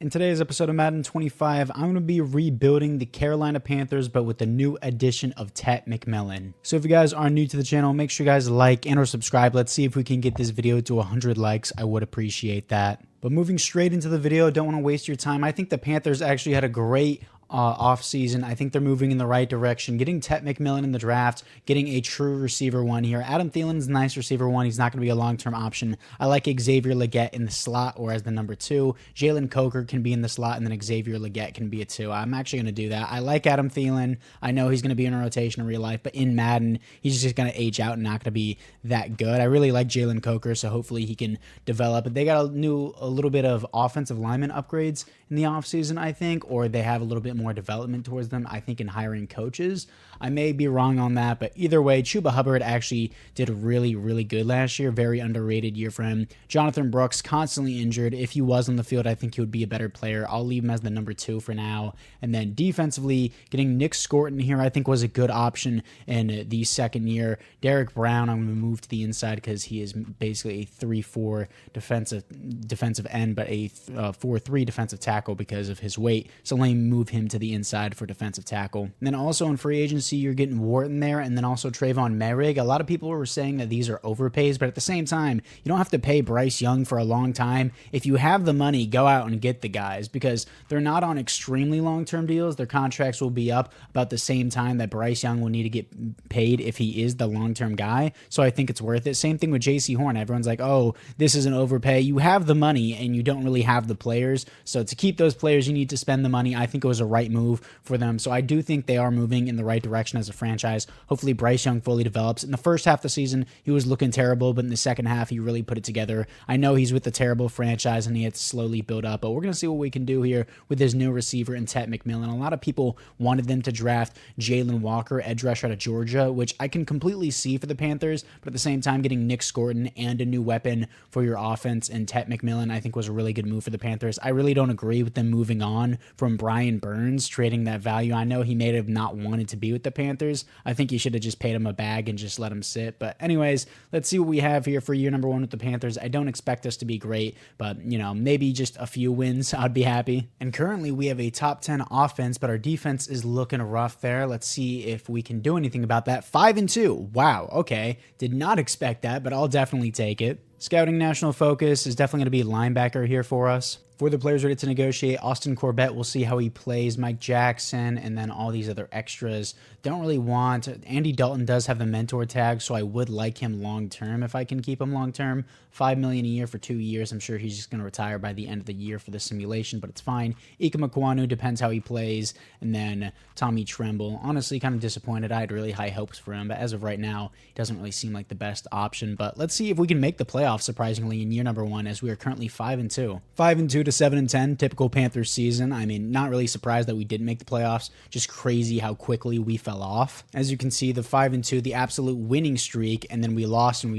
In today's episode of Madden 25, I'm going to be rebuilding the Carolina Panthers, but with the new addition of Tet McMillan. So if you guys are new to the channel, make sure you guys like and or subscribe. Let's see if we can get this video to 100 likes. I would appreciate that. But moving straight into the video, don't want to waste your time. I think the Panthers actually had a great offseason. I think they're moving in the right direction. Getting Tet McMillan in the draft, getting a true receiver one here. Adam Thielen's a nice receiver one. He's not going to be a long-term option. I like Xavier Legette in the slot or as the number 2. Jalen Coker can be in the slot, and then Xavier Legette can be a 2. I'm actually going to do that. I like Adam Thielen. I know he's going to be in a rotation in real life, but in Madden, he's just going to age out and not going to be that good. I really like Jalen Coker, so hopefully he can develop. They got a little bit of offensive lineman upgrades in the offseason, I think, or they have a little bit more development towards them, I think, in hiring coaches. I may be wrong on that, but either way, Chuba Hubbard actually did really, really good last year. Very underrated year for him. Jonathan Brooks, constantly injured. If he was on the field, I think he would be a better player. I'll leave him as the number 2 for now. And then defensively, getting Nick Scorton here, I think, was a good option in the second year. Derek Brown, I'm going to move to the inside because he is basically a 3-4 defensive end, but a 4-3 defensive tackle because of his weight. So let me move him to the inside for defensive tackle. And then also in free agency, you're getting Wharton there, and then also Trayvon Merrick. A lot of people were saying that these are overpays, but at the same time, you don't have to pay Bryce Young for a long time. If you have the money, go out and get the guys because they're not on extremely long-term deals. Their contracts will be up about the same time that Bryce Young will need to get paid if he is the long-term guy. So I think it's worth it. Same thing with J.C. Horn. Everyone's like, oh, this is an overpay. You have the money and you don't really have the players. So to keep those players, you need to spend the money. I think it was a right move for them. So I do think they are moving in the right direction as a franchise. Hopefully Bryce Young fully develops. In the first half of the season, he was looking terrible, but in the second half, he really put it together. I know he's with a terrible franchise and he had to slowly build up, but we're going to see what we can do here with his new receiver in Tet McMillan. A lot of people wanted them to draft Jalen Walker, edge rusher out of Georgia, which I can completely see for the Panthers, but at the same time, getting Nick Scorton and a new weapon for your offense and Tet McMillan, I think was a really good move for the Panthers. I really don't agree with them moving on from Brian Burns, trading that value. I know he may have not wanted to be with the Panthers. I think you should have just paid him a bag and just let him sit. But anyways, let's see what we have here for year number 1 with the Panthers. I don't expect us to be great, but maybe just a few wins, I'd be happy. And currently we have a top 10 offense, but our defense is looking rough there. Let's see if we can do anything about that. 5-2. Wow. Okay. Did not expect that, but I'll definitely take it. Scouting national focus is definitely going to be linebacker here for us. For the players ready to negotiate, Austin Corbett, we'll see how he plays. Mike Jackson, and then all these other extras. Don't really want. Andy Dalton does have the mentor tag, so I would like him long-term if I can keep him long-term. $5 million a year for 2 years. I'm sure he's just going to retire by the end of the year for the simulation, but it's fine. Ika Makwanu, depends how he plays. And then Tommy Tremble. Honestly, kind of disappointed. I had really high hopes for him, but as of right now, he doesn't really seem like the best option. But let's see if we can make the playoffs, surprisingly, in year number 1, as we are currently 5-2. 5-2 to 7-10, typical Panthers season. I mean, not really surprised that we didn't make the playoffs. Just crazy how quickly we fell off. As you can see, the 5-2, the absolute winning streak, and then we lost, and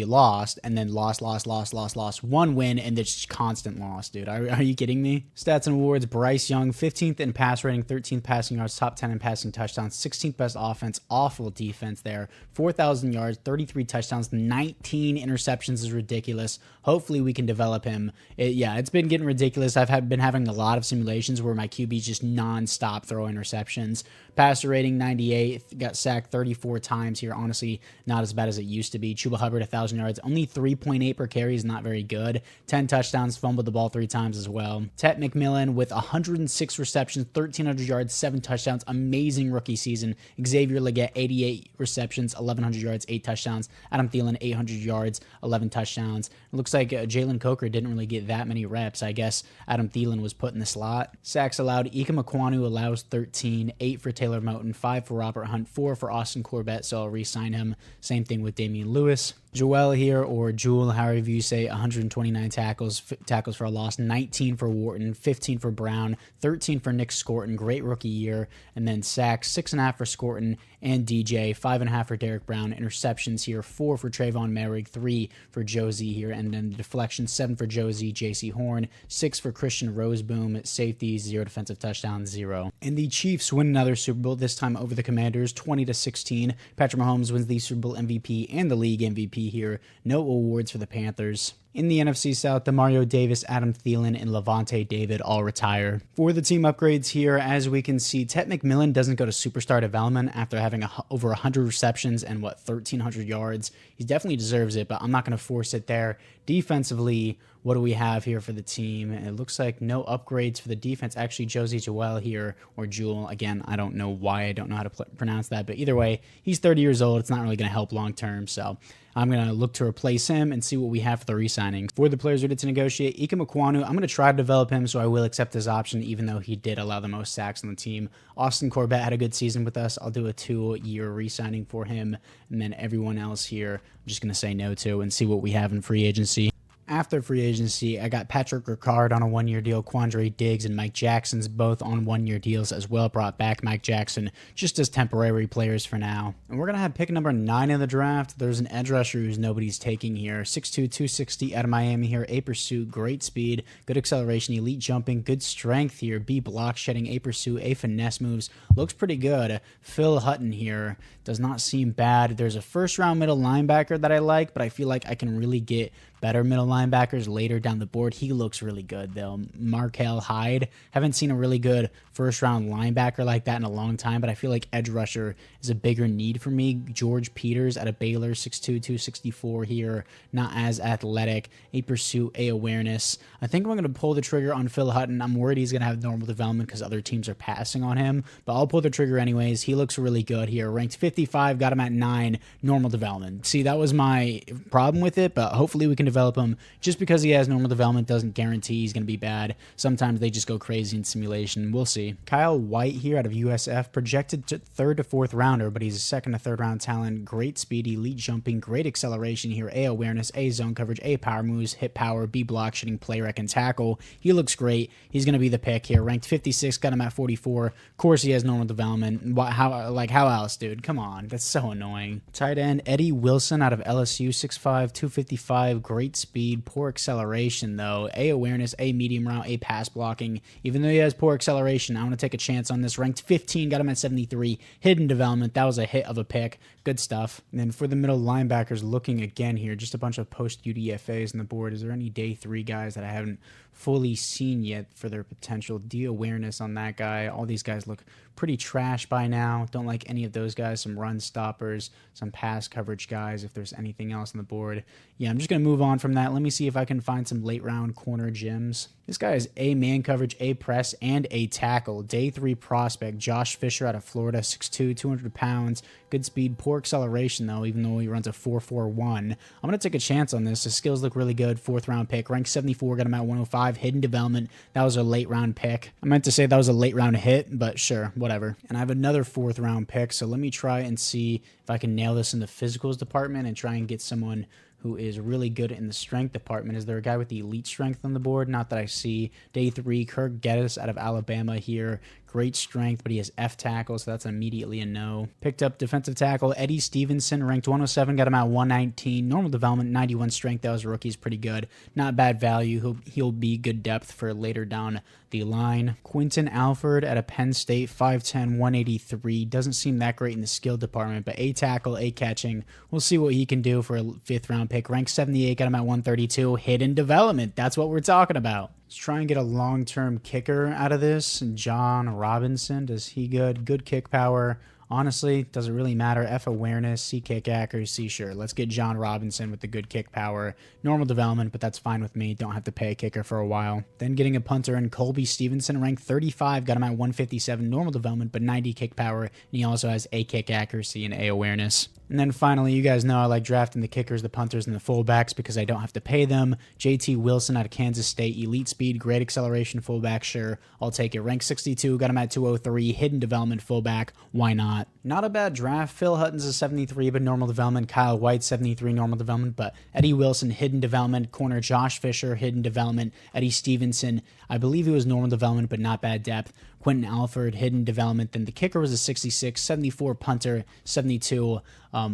then lost. 1 win, and this constant loss, dude. Are you kidding me? Stats and awards, Bryce Young, 15th in pass rating, 13th passing yards, top 10 in passing touchdowns, 16th best offense, awful defense there, 4,000 yards, 33 touchdowns, 19 interceptions is ridiculous. Hopefully we can develop him. It's been getting ridiculous. I've been having a lot of simulations where my QB's just non-stop throw interceptions. Passer rating, 98, got sacked 34 times here. Honestly, not as bad as it used to be. Chuba Hubbard, 1,000 yards, only 3.8 per carry is not very good. 10 touchdowns, fumbled the ball 3 times as well. Tet McMillan with 106 receptions, 1,300 yards, 7 touchdowns. Amazing rookie season. Xavier Legette, 88 receptions, 1,100 yards, 8 touchdowns. Adam Thielen, 800 yards, 11 touchdowns. It looks like Jalen Coker didn't really get that many reps. I guess Adam Thielen was put in the slot. Sacks allowed. Ika Makwanu allows 13, 8 for Taylor Moton, 5 for Robert Hunt, 4 for Austin Corbett, so I'll re-sign him. Same thing with Damian Lewis. Joel here, or Jewel, however you say, 129 tackles for a loss, 19 for Wharton, 15 for Brown, 13 for Nick Scorton, great rookie year, and then sacks, 6.5 for Scorton and DJ, 5.5 for Derek Brown, interceptions here, 4 for Trayvon Merrick, 3 for Josie here, and then the deflection, 7 for Josie, J.C. Horn, 6 for Christian Roseboom, safeties, 0 defensive touchdowns, 0. And the Chiefs win another Super Bowl, this time over the Commanders, 20-16. Patrick Mahomes wins the Super Bowl MVP and the league MVP here. No awards for the Panthers. In the NFC South, Demario Davis, Adam Thielen, and Levante David all retire. For the team upgrades here, as we can see, Tet McMillan doesn't go to superstar development after having over 100 receptions and 1,300 yards. He definitely deserves it, but I'm not going to force it there. Defensively, what do we have here for the team? It looks like no upgrades for the defense. Actually, Josie Joel here, or Jewel. Again, I don't know why. I don't know how to pronounce that. But either way, he's 30 years old. It's not really going to help long term. So I'm going to look to replace him and see what we have for the re-signing. For the players ready to negotiate, Ike Mekwonu, I'm going to try to develop him, so I will accept his option, even though he did allow the most sacks on the team. Austin Corbett had a good season with us. I'll do a 2-year re-signing for him. And then everyone else here, I'm just going to say no to and see what we have in free agency. After free agency, I got Patrick Ricard on a 1-year deal, Quandre Diggs and Mike Jackson's both on 1-year deals as well. Brought back Mike Jackson just as temporary players for now. And we're going to have pick number 9 in the draft. There's an edge rusher who's nobody's taking here. 6'2", 260 out of Miami here. A pursuit, great speed, good acceleration, elite jumping, good strength here. B block shedding, A pursuit, A finesse moves. Looks pretty good. Phil Hutton here does not seem bad. There's a first-round middle linebacker that I like, but I feel like I can really get better middle linebackers later down the board. He looks really good, though. Markel Hyde. Haven't seen a really good first-round linebacker like that in a long time, but I feel like edge rusher is a bigger need for me. George Peters out of Baylor, 6'2", 264 here. Not as athletic. A pursuit, A awareness. I think I'm going to pull the trigger on Phil Hutton. I'm worried he's going to have normal development because other teams are passing on him, but I'll pull the trigger anyways. He looks really good here. Ranked 55, got him at 9, normal development. See, that was my problem with it, but hopefully we can develop him. Just because he has normal development doesn't guarantee he's going to be bad. Sometimes they just go crazy in simulation. We'll see. Kyle White here out of USF, projected to 3rd to 4th rounder, but he's a 2nd to 3rd round talent. Great speed, elite jumping, great acceleration here. A awareness, A zone coverage, A power moves, hit power, B block, shooting, play rec, and tackle. He looks great. He's going to be the pick here. Ranked 56, got him at 44. Of course, he has normal development. How else, dude? Come on. That's so annoying. Tight end, Eddie Wilson out of LSU, 6'5", 255. Great speed, poor acceleration, though. A awareness, A medium route, A pass blocking. Even though he has poor acceleration, I want to take a chance on this. Ranked 15, got him at 73. Hidden development. That was a hit of a pick. Good stuff. And then for the middle linebackers, looking again here, just a bunch of post-UDFAs on the board. Is there any day 3 guys that I haven't fully seen yet for their potential? D awareness on that guy. All these guys look pretty trash by now. Don't like any of those guys. Some run stoppers, some pass coverage guys, if there's anything else on the board. Yeah, I'm just going to move on from that. Let me see if I can find some late round corner gems. This guy is A man coverage, A press, and A tackle. Day 3 prospect, Josh Fisher out of Florida, 6'2", 200 pounds. Good speed, poor acceleration, though, even though he runs a 4.41. I'm going to take a chance on this. His skills look really good. 4th round pick. Ranked 74, got him at 105. Hidden development. That was a late round pick. I meant to say that was a late round hit, but sure, whatever. And I have another 4th round pick, so let me try and see if I can nail this in the physicals department and try and get someone who is really good in the strength department. Is there a guy with the elite strength on the board? Not that I see. Day 3, Kirk Geddes out of Alabama here. Great strength, but he has F tackle, so that's immediately a no. Picked up defensive tackle Eddie Stevenson, ranked 107, got him at 119. Normal development, 91 strength. That was a rookie. He's pretty good. Not bad value. He'll be good depth for later down the line. Quinton Alford at a Penn State, 5'10", 183. Doesn't seem that great in the skill department, but A tackle, A catching. We'll see what he can do for a 5th round pick. Ranked 78, got him at 132. Hidden development. That's what we're talking about. Let's try and get a long-term kicker out of this. John Robinson, does he good? Good kick power. Honestly, doesn't really matter. F awareness, C kick accuracy, sure. Let's get John Robinson with the good kick power. Normal development, but that's fine with me. Don't have to pay a kicker for a while. Then getting a punter in Colby Stevenson, ranked 35, got him at 157. Normal development, but 90 kick power. And he also has A kick accuracy and A awareness. And then finally, you guys know I like drafting the kickers, the punters, and the fullbacks because I don't have to pay them. JT Wilson out of Kansas State, elite speed, great acceleration fullback, sure. I'll take it. Ranked 62, got him at 203. Hidden development fullback, why not? Not a bad draft. Phil Hutton's a 73, but normal development. Kyle White, 73, normal development. But Eddie Wilson, hidden development. Corner Josh Fisher, hidden development. Eddie Stevenson, I believe he was normal development, but not bad depth. Quentin Alford, hidden development. Then the kicker was a 66, 74 punter, 72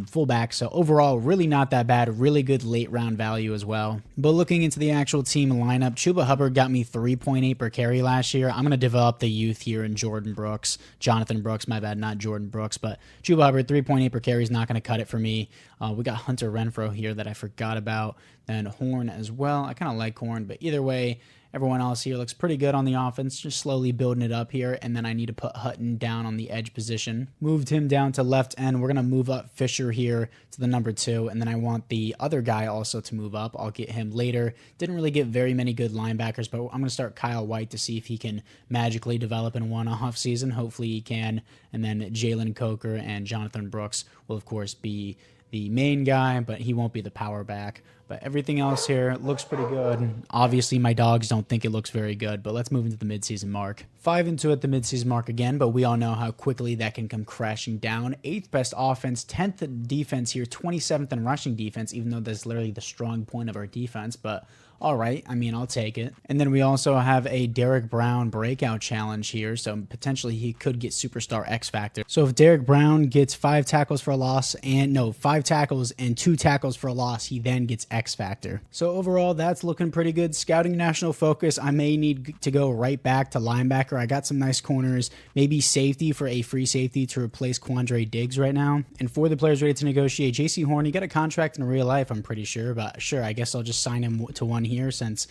fullback. So overall, really not that bad. Really good late round value as well. But looking into the actual team lineup, Chuba Hubbard got me 3.8 per carry last year. I'm going to develop the youth here in Jonathan Brooks, my bad, not Jordan Brooks, but Chuba Hubbard, 3.8 per carry is not going to cut it for me. We got Hunter Renfrow here that I forgot about, then Horn as well. I kind of like Horn, but either way, everyone else here looks pretty good on the offense, just slowly building it up here, and then I need to put Hutton down on the edge position. Moved him down to left end. We're going to move up Fisher here to the number 2, and then I want the other guy also to move up. I'll get him later. Didn't really get very many good linebackers, but I'm going to start Kyle White to see if he can magically develop in one off season. Hopefully he can, and then Jalen Coker and Jonathan Brooks will, of course, be the main guy, but he won't be the power back. But everything else here looks pretty good. Obviously, my dogs don't think it looks very good, but let's move into the midseason mark. 5 into at the midseason mark again, but we all know how quickly that can come crashing down. 8th best offense, 10th in defense here, 27th in rushing defense, even though that's literally the strong point of our defense, but all right, I mean, I'll take it. And then we also have a Derek Brown breakout challenge here, so potentially he could get Superstar X Factor. So if Derek Brown gets 5 tackles for a loss, 5 tackles and 2 tackles for a loss, he then gets X Factor. So overall, that's looking pretty good. Scouting national focus, I may need to go right back to linebacker. I got some nice corners, maybe safety for a free safety to replace Quandre Diggs right now. And for the players ready to negotiate, JC Horn, he got a contract in real life, I'm pretty sure, but sure, I guess I'll just sign him to one here since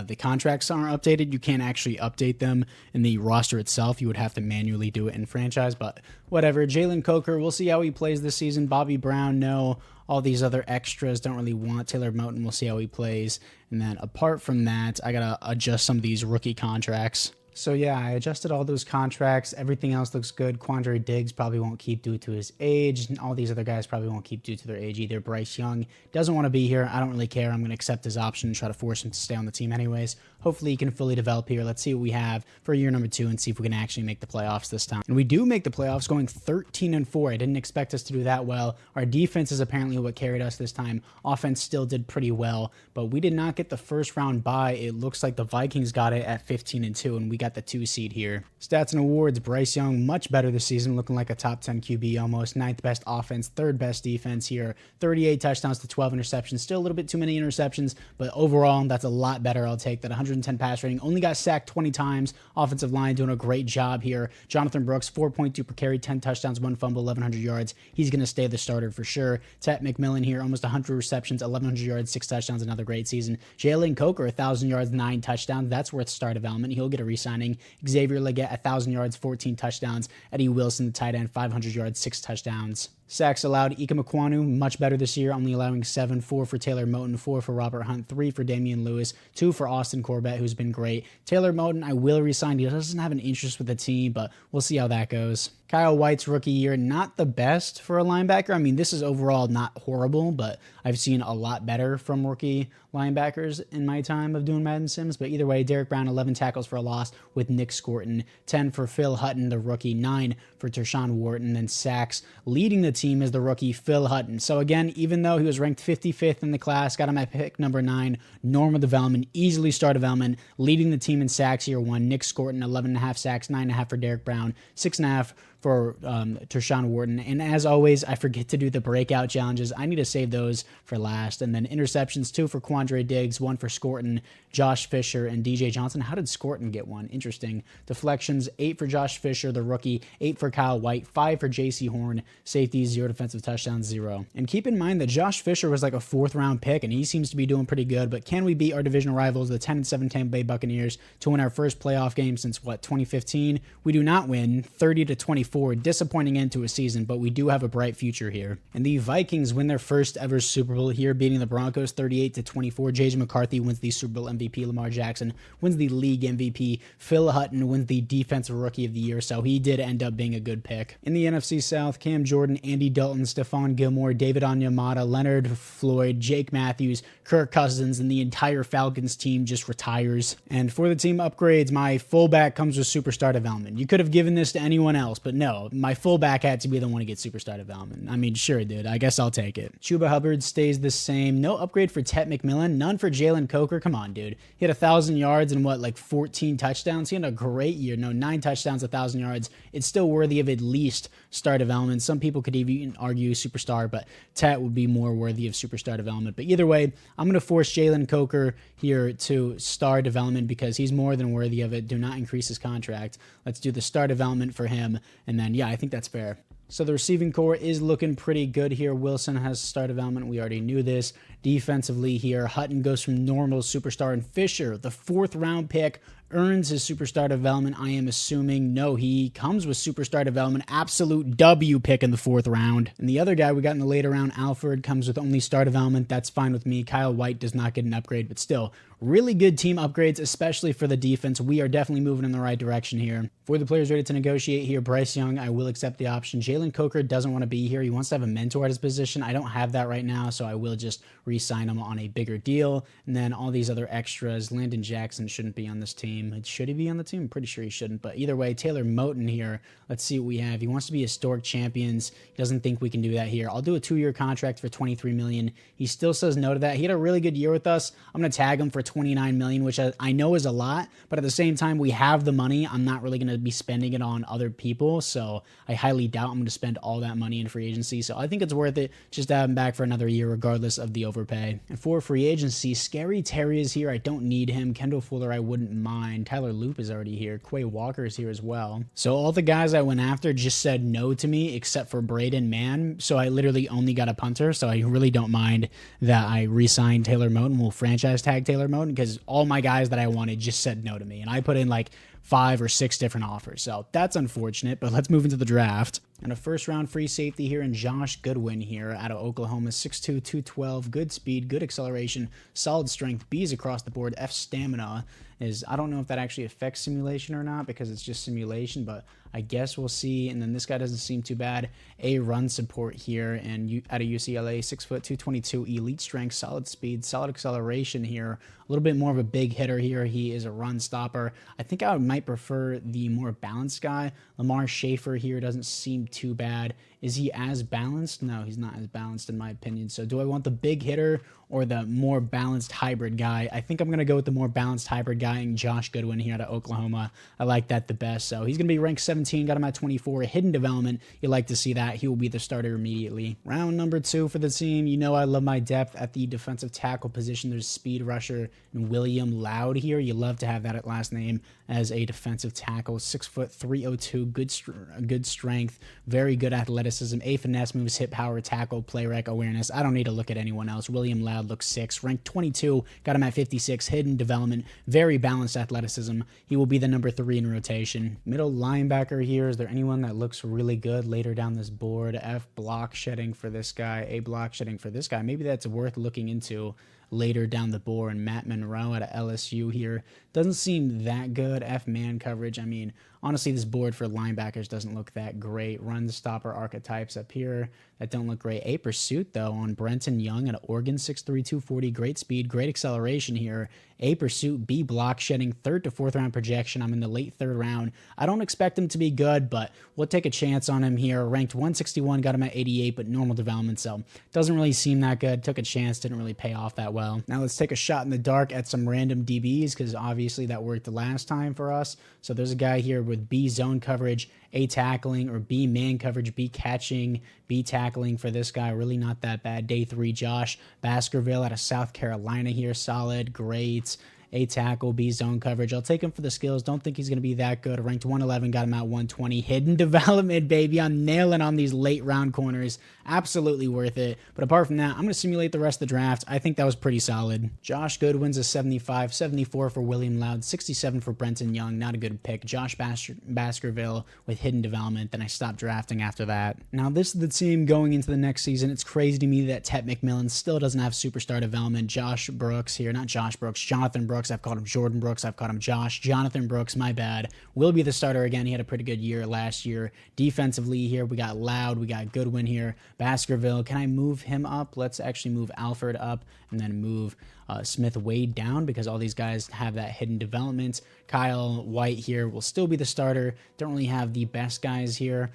the contracts aren't updated. You can't actually update them in the roster itself. You would have to manually do it in franchise, but whatever. Jalen Coker, we'll see how he plays this season. Bobby Brown, no. All these other extras don't really want. Taylor Moton, we'll see how he plays. And then apart from that, I got to adjust some of these rookie contracts. So yeah, I adjusted all those contracts. Everything else looks good. Quandre Diggs probably won't keep due to his age. And all these other guys probably won't keep due to their age either. Bryce Young doesn't want to be here. I don't really care. I'm going to accept his option and try to force him to stay on the team anyways. Hopefully he can fully develop here. Let's see what we have for year number 2 and see if we can actually make the playoffs this time. And we do make the playoffs, going 13-4. I didn't expect us to do that well. Our defense is apparently what carried us this time. Offense still did pretty well, but we did not get the first round bye. It looks like the Vikings got it at 15-2, and we got the 2 seed here. Stats and awards, Bryce Young, much better this season, looking like a top 10 QB almost. 9th best offense, 3rd best defense here. 38 touchdowns to 12 interceptions. Still a little bit too many interceptions, but overall, that's a lot better. I'll take that. 110 pass rating. Only got sacked 20 times. Offensive line doing a great job here. Jonathan Brooks, 4.2 per carry, 10 touchdowns, 1 fumble, 1,100 yards. He's going to stay the starter for sure. Tet McMillan here, almost 100 receptions, 1,100 yards, 6 touchdowns, another great season. Jalen Coker, 1,000 yards, 9 touchdowns. That's worth star development. He'll get a re-signing. Xavier Leggett, 1,000 yards, 14 touchdowns. Eddie Wilson, the tight end, 500 yards, 6 touchdowns. Sacks allowed, Ika Mekwonu, much better this year, only allowing 7, 4 for Taylor Moton, 4 for Robert Hunt, 3 for Damian Lewis, 2 for Austin Corbett, who's been great. Taylor Moton, I will resign. He doesn't have an interest with the team, but we'll see how that goes. Kyle White's rookie year, not the best for a linebacker. I mean, this is overall not horrible, but I've seen a lot better from rookie linebackers in my time of doing Madden Sims. But either way, Derek Brown, 11 tackles for a loss with Nick Scorton, 10 for Phil Hutton, the rookie, 9 for Tershawn Wharton, and sacks. Leading the team is the rookie Phil Hutton. So again, even though he was ranked 55th in the class, got him at pick number 9, normal development, easily star development, leading the team in sacks year 1. Nick Scorton, 11.5 sacks, 9.5 for Derek Brown, 6.5 for Tershawn Wharton. And as always, I forget to do the breakout challenges. I need to save those for last. And then interceptions, 2 for Quandre Diggs, 1 for Scorton, Josh Fisher, and DJ Johnson. How did Scorton get 1? Interesting. Deflections, 8 for Josh Fisher, the rookie, 8 for Kyle White, 5 for JC Horn, safeties, 0 defensive touchdowns, 0. And keep in mind that Josh Fisher was like a 4th round pick, and he seems to be doing pretty good. But can we beat our divisional rivals, the 10-7 Tampa Bay Buccaneers, to win our first playoff game since, 2015? We do not win, 30-24. Disappointing end to a season, but we do have a bright future here. And the Vikings win their first ever Super Bowl here, beating the Broncos 38-24. JJ McCarthy wins the Super Bowl MVP. Lamar Jackson wins the league MVP. Phil Hutton wins the defensive rookie of the year, so he did end up being a good pick. In the NFC South, Cam Jordan, Andy Dalton, Stephon Gilmore, David Onyemata, Leonard Floyd, Jake Matthews, Kirk Cousins, and the entire Falcons team just retires. And for the team upgrades, my fullback comes with superstar development. You could have given this to anyone else, but no, my fullback had to be the one to get superstar development. I mean, sure, dude. I guess I'll take it. Chuba Hubbard stays the same. No upgrade for Tet McMillan. None for Jalen Coker. Come on, dude. He had 1,000 yards and what, like 14 touchdowns? He had a great year. No, 9 touchdowns, 1,000 yards. It's still worthy of at least star development. Some people could even argue superstar, but Tet would be more worthy of superstar development. But either way, I'm going to force Jalen Coker here to star development because he's more than worthy of it. Do not increase his contract. Let's do the star development for him. And then, yeah, I think that's fair. So the receiving core is looking pretty good here. Wilson has star development. We already knew this. Defensively here, Hutton goes from normal to superstar. And Fisher, the 4th round pick, earns his superstar development. I am assuming, no, he comes with superstar development. Absolute W pick in the 4th round. And the other guy we got in the later round, Alford, comes with only star development. That's fine with me. Kyle White does not get an upgrade, but still, really good team upgrades, especially for the defense. We are definitely moving in the right direction here. For the players ready to negotiate here, Bryce Young, I will accept the option. Jalen Coker doesn't want to be here. He wants to have a mentor at his position. I don't have that right now, so I will just re-sign him on a bigger deal. And then all these other extras. Landon Jackson shouldn't be on this team. Should he be on the team? I'm pretty sure he shouldn't. But either way, Taylor Moton here. Let's see what we have. He wants to be historic champions. He doesn't think we can do that here. I'll do a 2-year contract for $23 million. He still says no to that. He had a really good year with us. I'm going to tag him for $29 million, which I know is a lot, but at the same time, we have the money. I'm not really going to be spending it on other people, so I highly doubt I'm going to spend all that money in free agency. So I think it's worth it just to have him back for another year, regardless of the overpay. And for free agency, Scary Terry is here. I don't need him. Kendall Fuller, I wouldn't mind. Tyler Loop is already here. Quay Walker is here as well. So all the guys I went after just said no to me, except for Braden Mann. So I literally only got a punter. So I really don't mind that I re-signed Taylor Moton. We'll franchise tag Taylor Moton because all my guys that I wanted just said no to me. And I put in like 5 or 6 different offers. So that's unfortunate, but let's move into the draft. And a first round free safety here in Josh Goodwin here out of Oklahoma, 6'2", 212, good speed, good acceleration, solid strength, B's across the board, F stamina is, I don't know if that actually affects simulation or not because it's just simulation, but I guess we'll see. And then this guy doesn't seem too bad. A run support here and out of UCLA, 6 foot 222, elite strength, solid speed, solid acceleration here. A little bit more of a big hitter here. He is a run stopper. I think I might prefer the more balanced guy. Lamar Schaefer here doesn't seem too bad. Is he as balanced? No, he's not as balanced in my opinion. So do I want the big hitter or the more balanced hybrid guy? I think I'm going to go with the more balanced hybrid guy and Josh Goodwin here out of Oklahoma. I like that the best. So he's going to be ranked 17, got him at 24. Hidden development, you like to see that. He will be the starter immediately. Round number 2 for the team. You know I love my depth at the defensive tackle position. There's speed rusher and William Loud here. You love to have that at last name as a defensive tackle. 6 foot 302, good strength, very good athleticism, a finesse moves, hit power, tackle, play rec, awareness. I don't need to look at anyone else. William Loud looks 6, ranked 22, got him at 56, hidden development, very balanced athleticism. He will be the number 3 in rotation. Middle linebacker here. Is there anyone that looks really good later down this board? F block shedding for this guy, A block shedding for this guy. Maybe that's worth looking into later down the board. And Matt Monroe out of LSU here doesn't seem that good. F man coverage. I mean, honestly, this board for linebackers doesn't look that great. Run stopper archetypes up here that don't look great. A pursuit though on Brenton Young at Oregon, 6'3", 240, great speed, great acceleration here. A pursuit, B block shedding, 3rd to 4th round projection. I'm in the late 3rd round. I don't expect him to be good, but we'll take a chance on him here. Ranked 161, got him at 88, but normal development, so doesn't really seem that good. Took a chance, didn't really pay off that well. Now let's take a shot in the dark at some random DBs because obviously that worked the last time for us. So there's a guy here with B zone coverage, A tackling, or B man coverage, B catching, B tackling for this guy. Really not that bad. Day 3, Josh Baskerville out of South Carolina here. Solid, great. A tackle, B zone coverage. I'll take him for the skills. Don't think he's going to be that good. Ranked 111, got him at 120. Hidden development, baby. I'm nailing on these late round corners. Absolutely worth it. But apart from that, I'm going to simulate the rest of the draft. I think that was pretty solid. Josh Goodwin's a 75, 74 for William Loud, 67 for Brenton Young. Not a good pick. Josh Baskerville with hidden development. Then I stopped drafting after that. Now, this is the team going into the next season. It's crazy to me that Tet McMillan still doesn't have superstar development. Jonathan Brooks Brooks. I've called him Jordan Brooks. I've called him Josh. Jonathan Brooks, my bad, will be the starter again. He had a pretty good year last year. Defensively here, we got Loud. We got Goodwin here. Baskerville. Can I move him up? Let's actually move Alfred up and then move Smith Wade down because all these guys have that hidden development. Kyle White here will still be the starter. Don't really have the best guys here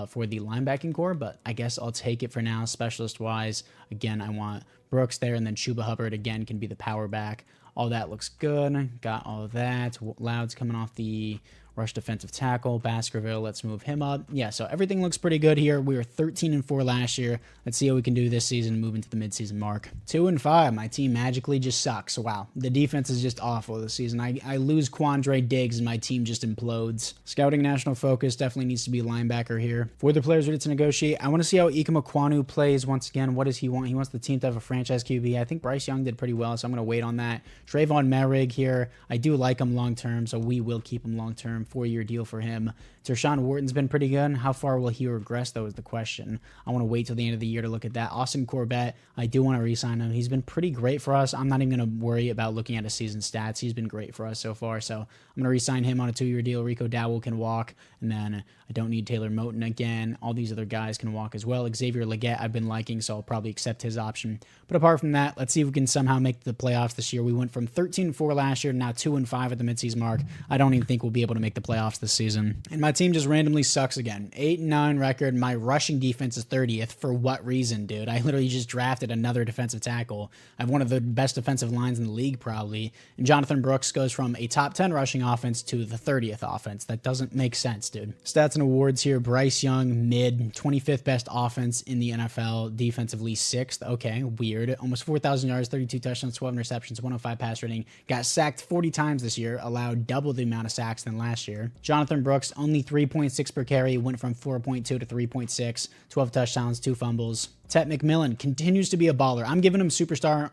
for the linebacking core, but I guess I'll take it for now. Specialist wise, again, I want Brooks there, and then Chuba Hubbard again can be the power back. All that looks good. Got all of that. Loud's coming off the rush defensive tackle. Baskerville, let's move him up. Yeah, so everything looks pretty good here. We were 13-4 last year. Let's see how we can do this season, move into the midseason mark. 2-5. My team magically just sucks. Wow. The defense is just awful this season. I lose Quandre Diggs and my team just implodes. Scouting national focus definitely needs to be a linebacker here. For the players ready to negotiate, I want to see how Ike Mekwonu plays once again. What does he want? He wants the team to have a franchise QB. I think Bryce Young did pretty well, so I'm going to wait on that. Trayvon Merrick here. I do like him long term, so we will keep him long term. 4-year deal for him. Tershawn Wharton's been pretty good. How far will he regress, though, is the question. I want to wait till the end of the year to look at that. Austin Corbett, I do want to re-sign him. He's been pretty great for us. I'm not even going to worry about looking at his season stats. He's been great for us so far, so I'm going to re-sign him on a 2-year deal. Rico Dowell can walk, and then I don't need Taylor Moton again. All these other guys can walk as well. Xavier Legette I've been liking, so I'll probably accept his option. But apart from that, let's see if we can somehow make the playoffs this year. We went from 13-4 last year to now 2-5 at the midseason mark. I don't even think we'll be able to make the playoffs this season. And my team just randomly sucks again. 8-9 record. My rushing defense is 30th. For what reason, dude? I literally just drafted another defensive tackle. I have one of the best defensive lines in the league, probably. And Jonathan Brooks goes from a top 10 rushing offense to the 30th offense. That doesn't make sense, dude. Stats and awards here. Bryce Young, mid. 25th best offense in the NFL. Defensively, 6th. Okay, weird. Almost 4,000 yards, 32 touchdowns, 12 interceptions, 105 pass rating. Got sacked 40 times this year. Allowed double the amount of sacks than last year. Jonathan Brooks, only 3.6 per carry. Went from 4.2 to 3.6. 12 touchdowns, 2 fumbles. Tet McMillan continues to be a baller. I'm giving him superstar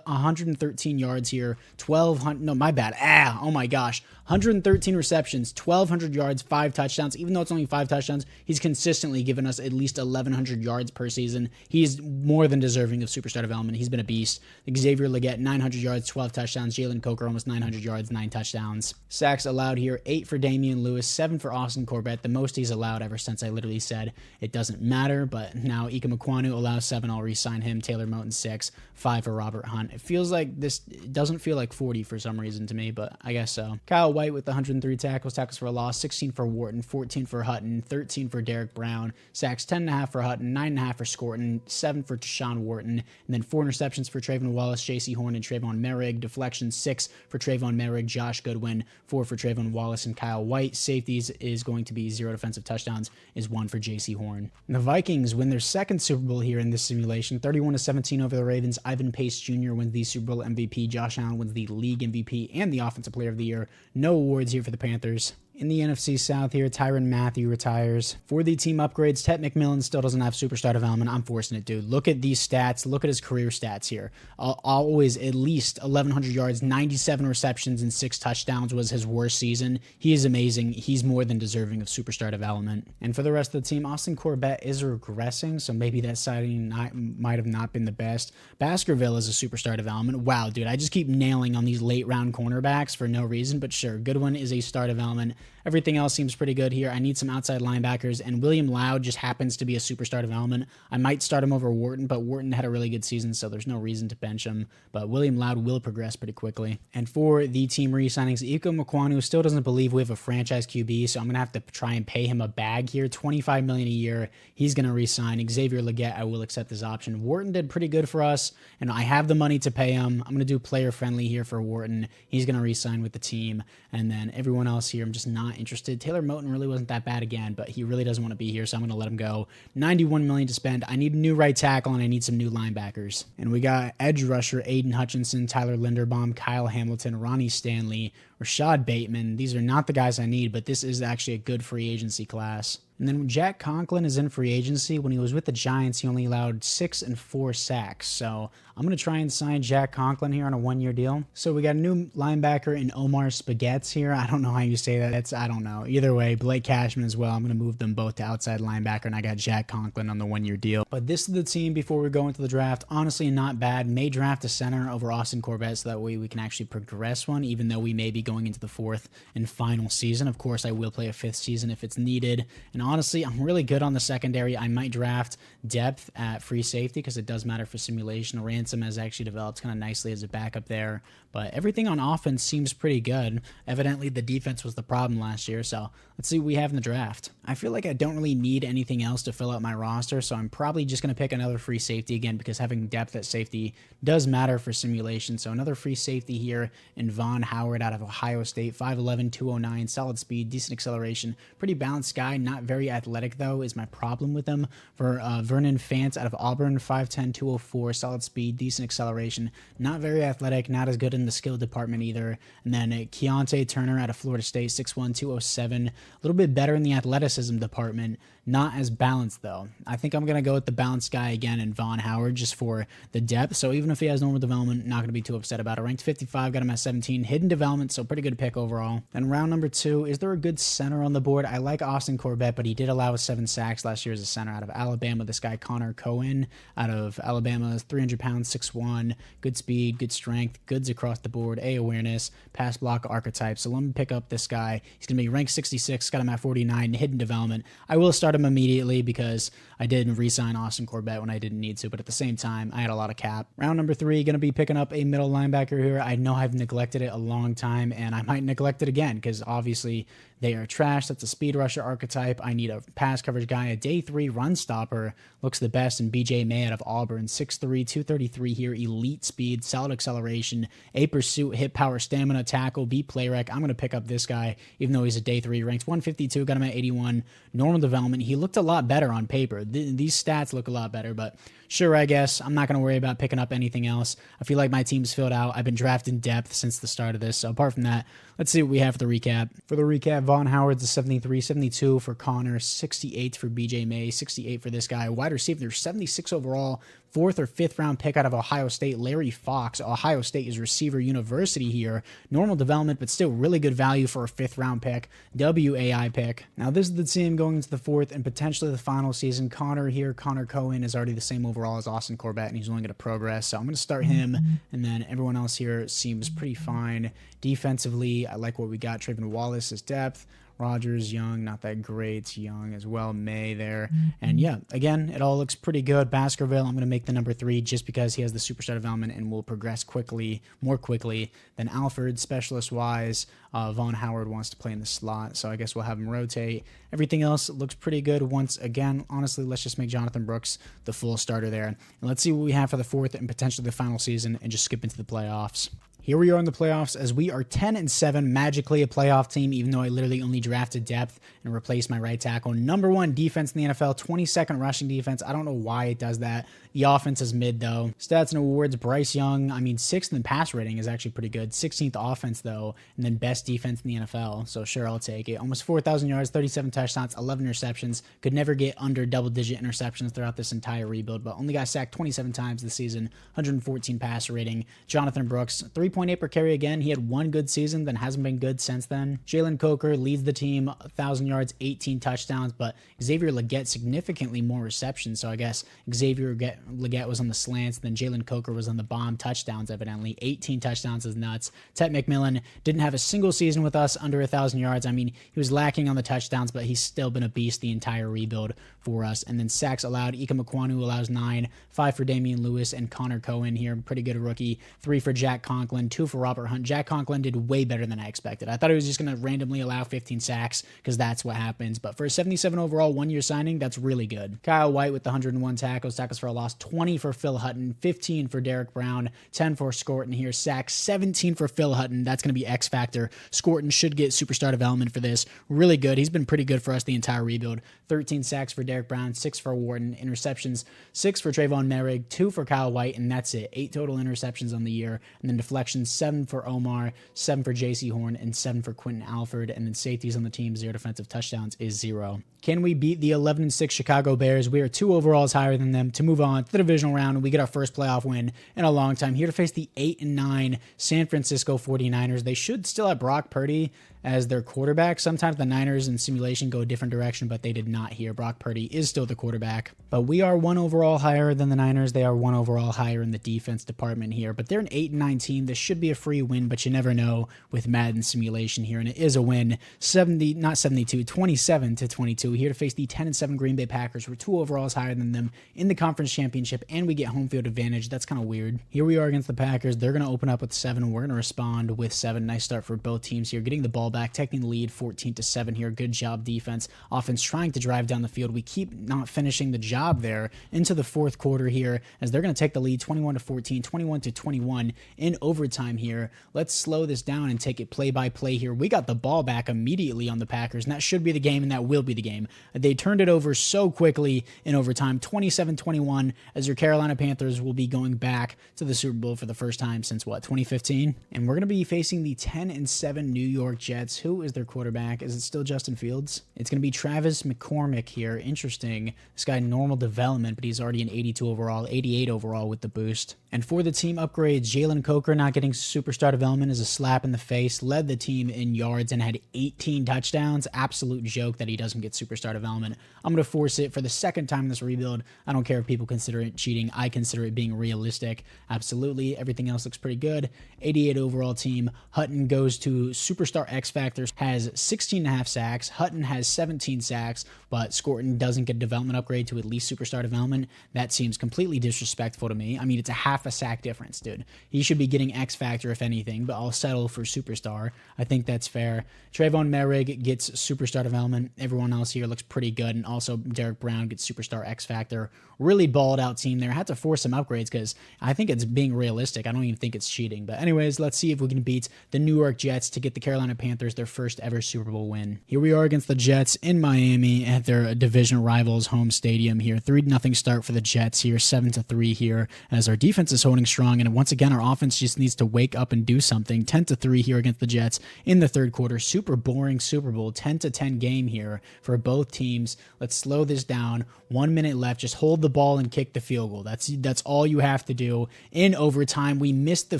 113 yards here. 1,200. No, my bad. Oh my gosh. 113 receptions, 1,200 yards, 5 touchdowns. Even though it's only 5 touchdowns, he's consistently given us at least 1,100 yards per season. He's more than deserving of superstar development. He's been a beast. Xavier Legette, 900 yards, 12 touchdowns. Jalen Coker, almost 900 yards, 9 touchdowns. Sacks allowed here, 8 for Damian Lewis, 7 for Austin Corbett. The most he's allowed ever since I literally said it doesn't matter. But now Ike Mekwonu allows 7. I'll re-sign him. Taylor Moton, 6. 5 for Robert Hunt. It feels like this, it doesn't feel like 40 for some reason to me, but I guess so. Kyle White with 103 tackles for a loss, 16 for Wharton, 14 for Hutton, 13 for Derek Brown, sacks 10.5 for Hutton, 9.5 for Scorton, 7 for Tershawn Wharton, and then 4 interceptions for Trayvon Wallace, J.C. Horn, and Trayvon Merrick. Deflections, 6 for Trayvon Merrick, Josh Goodwin, 4 for Trayvon Wallace and Kyle White. Safeties is going to be 0 defensive touchdowns, is 1 for J.C. Horn. And the Vikings win their second Super Bowl here in this simulation, 31-17 over the Ravens. Ivan Pace Jr. wins the Super Bowl MVP. Josh Allen wins the league MVP and the Offensive Player of the Year. No awards here for the Panthers. In the NFC South here, Tyrann Mathieu retires. For the team upgrades, Tet McMillan still doesn't have superstar development. I'm forcing it, dude. Look at these stats. Look at his career stats here. Always at least 1,100 yards, 97 receptions, and 6 touchdowns was his worst season. He is amazing. He's more than deserving of superstar development. And for the rest of the team, Austin Corbett is regressing, so maybe that signing might have not been the best. Baskerville is a superstar development. Wow, dude, I just keep nailing on these late-round cornerbacks for no reason, but sure, Goodwin is a star development. Everything else seems pretty good here. I need some outside linebackers, and William Loud just happens to be a superstar development. I might start him over Wharton, but Wharton had a really good season, so there's no reason to bench him. But William Loud will progress pretty quickly. And for the team re-signings, Ike Mekwonu still doesn't believe we have a franchise QB, so I'm going to have to try and pay him a bag here. $25 million a year. He's going to re-sign. Xavier Legette, I will accept his option. Wharton did pretty good for us, and I have the money to pay him. I'm going to do player-friendly here for Wharton. He's going to re-sign with the team. And then everyone else here, I'm just not interested. Taylor Moton really wasn't that bad again, but he really doesn't want to be here, so I'm going to let him go. $91 million to spend. I need a new right tackle, and I need some new linebackers. And we got edge rusher Aiden Hutchinson, Tyler Linderbaum, Kyle Hamilton, Ronnie Stanley, Rashad Bateman. These are not the guys I need, but this is actually a good free agency class. And then Jack Conklin is in free agency. When he was with the Giants, he only allowed 6 and 4 sacks. So I'm going to try and sign Jack Conklin here on a 1-year deal. So we got a new linebacker in Omar Spaghettis here. I don't know how you say that. I don't know. Either way, Blake Cashman as well. I'm going to move them both to outside linebacker, and I got Jack Conklin on the 1-year deal. But this is the team before we go into the draft. Honestly, not bad. May draft a center over Austin Corbett, so that way we can actually progress one, even though we may be going into the 4th and final season. Of course, I will play a 5th season if it's needed. And honestly, I'm really good on the secondary. I might draft depth at free safety because it does matter for simulation. Ransom has actually developed kind of nicely as a backup there. But everything on offense seems pretty good. Evidently, the defense was the problem last year, so let's see what we have in the draft. I feel like I don't really need anything else to fill out my roster, so I'm probably just going to pick another free safety again because having depth at safety does matter for simulation. So another free safety here in Von Howard out of Ohio State, 5'11", 209, solid speed, decent acceleration, pretty balanced guy, not very athletic though is my problem with him. For Vernon Fant out of Auburn, 5'10", 204, solid speed, decent acceleration, not very athletic, not as good in the skill department either. And then Keontae Turner out of Florida State, 6'1", 207, a little bit better in the athleticism department, not as balanced though. I think I'm going to go with the balanced guy again in Von Howard just for the depth. So even if he has normal development, not going to be too upset about it. Ranked 55, got him at 17. Hidden development, so pretty good pick overall. Then round number 2, is there a good center on the board? I like Austin Corbett, but he did allow 7 sacks last year as a center out of Alabama. This guy Connor Cohen out of Alabama, 300 pounds, 6'1", good speed, good strength, goods across the board, A awareness, pass block archetype. So let me pick up this guy. He's going to be ranked 66, got him at 49, hidden development. I will start him immediately because I didn't re-sign Austin Corbett when I didn't need to, but at the same time, I had a lot of cap. Round number 3, going to be picking up a middle linebacker here. I know I've neglected it a long time, and I might neglect it again because obviously they are trash. That's a speed rusher archetype. I need a pass coverage guy. A day 3 run stopper looks the best in BJ May out of Auburn. 6'3", 233 here. Elite speed, solid acceleration, A pursuit, hit power, stamina, tackle, B play rec. I'm going to pick up this guy, even though he's a day 3. Ranked 152, got him at 81. Normal development. He looked a lot better on paper. These stats look a lot better, but sure, I guess. I'm not going to worry about picking up anything else. I feel like my team's filled out. I've been drafting depth since the start of this. So apart from that, let's see what we have for the recap. For the recap, Von Howard's a 73, 72 for Connor, 68 for BJ May, 68 for this guy. Wide receiver, 76 overall. 4th or 5th round pick out of Ohio State, Larry Fox. Ohio State is receiver university here. Normal development, but still really good value for a 5th round pick. WAI pick. Now this is the team going into the 4th and potentially the final season. Connor here, Connor Cohen is already the same overall as Austin Corbett, and he's only going to progress. So I'm going to start him, and then everyone else here seems pretty fine. Defensively, I like what we got. Trayvon Wallace is depth. Rogers, Young, not that great. Young as well, May there. And yeah, again, it all looks pretty good. Baskerville, I'm going to make the number 3 just because he has the superstar development and will progress quickly, more quickly than Alfred. Specialist-wise, Von Howard wants to play in the slot, so I guess we'll have him rotate. Everything else looks pretty good once again. Honestly, let's just make Jonathan Brooks the full starter there. And let's see what we have for the 4th and potentially the final season and just skip into the playoffs. Here we are in the playoffs as we are 10-7, magically a playoff team, even though I literally only drafted depth and replaced my right tackle. Number 1 defense in the NFL, 22nd rushing defense. I don't know why it does that. The offense is mid, though. Stats and awards, Bryce Young, 6th in pass rating is actually pretty good. 16th offense, though, and then best defense in the NFL. So sure, I'll take it. Almost 4,000 yards, 37 touchdowns, 11 interceptions. Could never get under double-digit interceptions throughout this entire rebuild, but only got sacked 27 times this season, 114 passer rating. Jonathan Brooks, 3.8 per carry again. He had 1 good season, then hasn't been good since then. Jalen Coker leads the team, 1,000 yards, 18 touchdowns, but Xavier Legette significantly more receptions, so I guess Xavier Legette was on the slants, then Jalen Coker was on the bomb touchdowns, evidently. 18 touchdowns is nuts. Tet McMillan didn't have a single season with us under 1,000 yards. He was lacking on the touchdowns, but he's still been a beast the entire rebuild for us. And then sacks allowed, Ika Mekwonu allows 9, 5 for Damian Lewis and Connor Cohen here, pretty good rookie. 3 for Jack Conklin, 2 for Robert Hunt. Jack Conklin did way better than I expected. I thought he was just going to randomly allow 15 sacks because that's what happens, but for a 77 overall 1-year signing, that's really good. Kyle White with the 101 tackles for a loss, 20 for Phil Hutton, 15 for Derek Brown, 10 for Scorton here, sacks, 17 for Phil Hutton. That's going to be X factor. Scorton should get superstar development for this. Really good. He's been pretty good for us the entire rebuild. 13 sacks for Derek Brown, 6 for Wharton, interceptions, 6 for Trayvon Merrick, 2 for Kyle White, and that's it. 8 total interceptions on the year, and then deflections production, 7 for Omar, 7 for J.C. Horn, and 7 for Quentin Alford. And then safeties on the team, 0 defensive touchdowns is 0. Can we beat the 11-6 Chicago Bears? We are 2 overalls higher than them to move on to the divisional round, and we get our first playoff win in a long time. Here to face the 8-9 San Francisco 49ers. They should still have Brock Purdy as their quarterback. Sometimes the Niners in simulation go a different direction, but they did not here. Brock Purdy is still the quarterback. But we are 1 overall higher than the Niners. They are 1 overall higher in the defense department here. But they're an 8-9 team. This should be a free win, but you never know with Madden simulation here. And it is a win, 27-22. Here to face the 10-7 Green Bay Packers. We're 2 overalls higher than them in the conference championship, and we get home field advantage. That's kind of weird. Here we are against the Packers. They're going to open up with 7. We're going to respond with 7. Nice start for both teams here. Getting the ball back, taking the lead 14-7 here. Good job defense. Offense trying to drive down the field. We keep not finishing the job there into the fourth quarter here as they're going to take the lead 21-14, 21-21 in overtime here. Let's slow this down and take it play by play here. We got the ball back immediately on the Packers, and that should be the game, and that will be the game. They turned it over so quickly in overtime, 27-21, as your Carolina Panthers will be going back to the Super Bowl for the first time since, 2015? And we're going to be facing the 10-7 New York Jets. Who is their quarterback? Is it still Justin Fields? It's going to be Travis McCormick here. Interesting. This guy, normal development, but he's already an 82 overall, 88 overall with the boost. And for the team upgrades, Jalen Coker not getting superstar development is a slap in the face. Led the team in yards and had 18 touchdowns. Absolute joke that he doesn't get superstar development. I'm going to force it for the second time in this rebuild. I don't care if people consider it cheating. I consider it being realistic. Absolutely. Everything else looks pretty good. 88 overall team. Hutton goes to superstar X Factors, has 16.5 sacks. Hutton has 17 sacks, but Scorton doesn't get development upgrade to at least superstar development. That seems completely disrespectful to me. I mean, it's a half a sack difference, dude. He should be getting X Factor if anything, but I'll settle for superstar. I think that's fair. Trayvon Merrick gets superstar development. Everyone else here looks pretty good, and also Derek Brown gets superstar X Factor. Really balled out team there. Had to force some upgrades because I think it's being realistic. I don't even think it's cheating. But anyways, let's see if we can beat the New York Jets to get the Carolina Panthers their first ever Super Bowl win. Here we are against the Jets in Miami at their division rivals home stadium here. 3-0 start for the Jets here, 7-3 here as our defense is holding strong. And once again, our offense just needs to wake up and do something. 10-3 here against the Jets in the third quarter. Super boring Super Bowl, 10-10 game here for both teams. Let's slow this down. 1 minute left. Just hold the ball and kick the field goal. That's all you have to do. In overtime, we missed the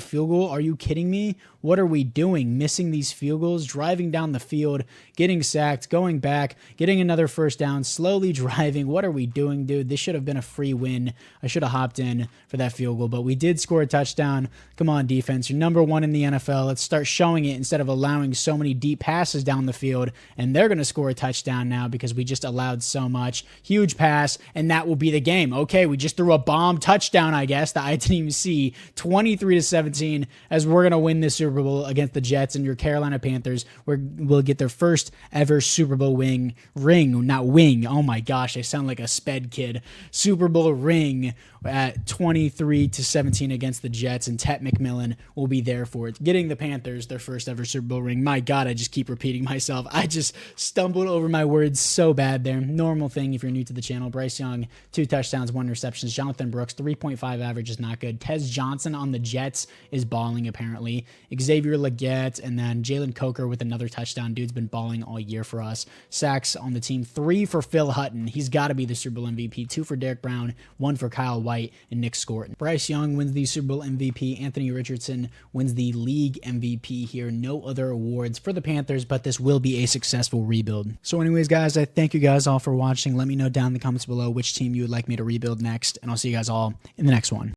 field goal. Are you kidding me? What are we doing? Missing these field goals, driving down the field, getting sacked, going back, getting another first down, slowly driving. What are we doing, dude? This should have been a free win. I should have hopped in for that field goal, but we did score a touchdown. Come on, defense. You're number 1 in the NFL. Let's start showing it instead of allowing so many deep passes down the field. And they're going to score a touchdown now because we just allowed so much. Huge pass, and that will be the game. Okay, we just threw a bomb touchdown, I guess, that I didn't even see. 23-17 as we're going to win this Super Bowl against the Jets, and your Carolina Panthers will get their first ever Super Bowl ring. Oh my gosh, I sound like a sped kid. Super Bowl ring at 23-17 against the Jets, and Tet McMillan will be there for it, getting the Panthers their first ever Super Bowl ring. My God, I just keep repeating myself. I just stumbled over my words so bad there. Normal thing if you're new to the channel. Bryce Young, 2 touchdowns, 1 interception. Jonathan Brooks, 3.5 average is not good. Tez Johnson on the Jets is balling apparently. Xavier Legette, and then Jalen Coker with another touchdown. Dude's been balling all year for us. Sacks on the team, 3 for Phil Hutton. He's got to be the Super Bowl MVP. 2 for Derek Brown, 1 for Kyle White, and Nick Scorton. Bryce Young wins the Super Bowl MVP. Anthony Richardson wins the league MVP here. No other awards for the Panthers, but this will be a successful rebuild. So anyways, guys, I thank you guys all for watching. Let me know down in the comments below which team you would like me to rebuild next, and I'll see you guys all in the next one.